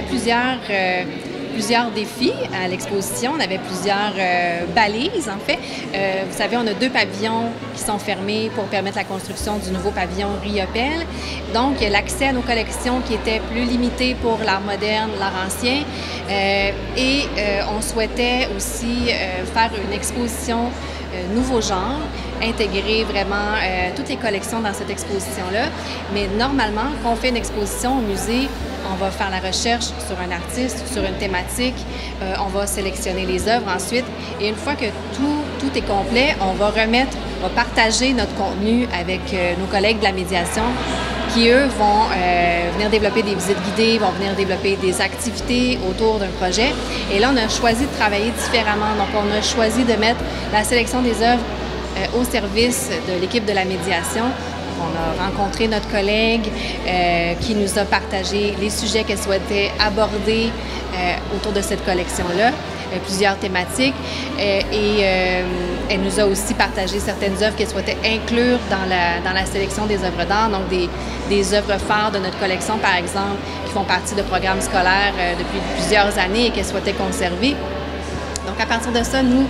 plusieurs défis à l'exposition. On avait plusieurs balises, en fait. Vous savez, on a 2 pavillons qui sont fermés pour permettre la construction du nouveau pavillon Riopelle. Donc, l'accès à nos collections qui était plus limité pour l'art moderne, l'art ancien. On souhaitait aussi faire une exposition nouveau genre, intégrer vraiment toutes les collections dans cette exposition-là. Mais normalement, quand on fait une exposition au musée, on va faire la recherche sur un artiste, sur une thématique, on va sélectionner les œuvres ensuite, et une fois que tout est complet, on va partager notre contenu avec nos collègues de la médiation qui, eux, vont venir développer des visites guidées, vont venir développer des activités autour d'un projet. Et là, on a choisi de travailler différemment. Donc, on a choisi de mettre la sélection des œuvres au service de l'équipe de la médiation. On a rencontré notre collègue qui nous a partagé les sujets qu'elle souhaitait aborder autour de cette collection-là, plusieurs thématiques. Elle nous a aussi partagé certaines œuvres qu'elle souhaitait inclure dans la sélection des œuvres d'art, donc des œuvres phares de notre collection, par exemple, qui font partie de programmes scolaires depuis plusieurs années et qu'elle souhaitait conserver. Donc, à partir de ça, nous,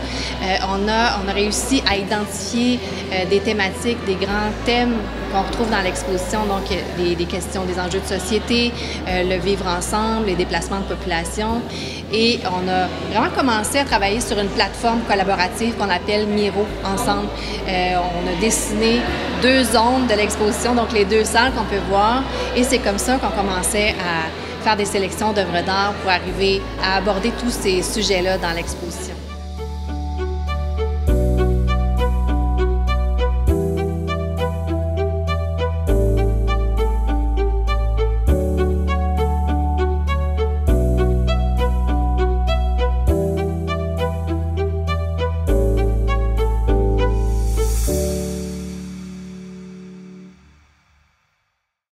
on a réussi à identifier des thématiques, des grands thèmes qu'on retrouve dans l'exposition, donc des questions, des enjeux de société, le vivre ensemble, les déplacements de population. Et on a vraiment commencé à travailler sur une plateforme collaborative qu'on appelle Miro Ensemble. On a dessiné 2 zones de l'exposition, donc les 2 salles qu'on peut voir, et c'est comme ça qu'on commençait à faire des sélections d'œuvres d'art pour arriver à aborder tous ces sujets-là dans l'exposition.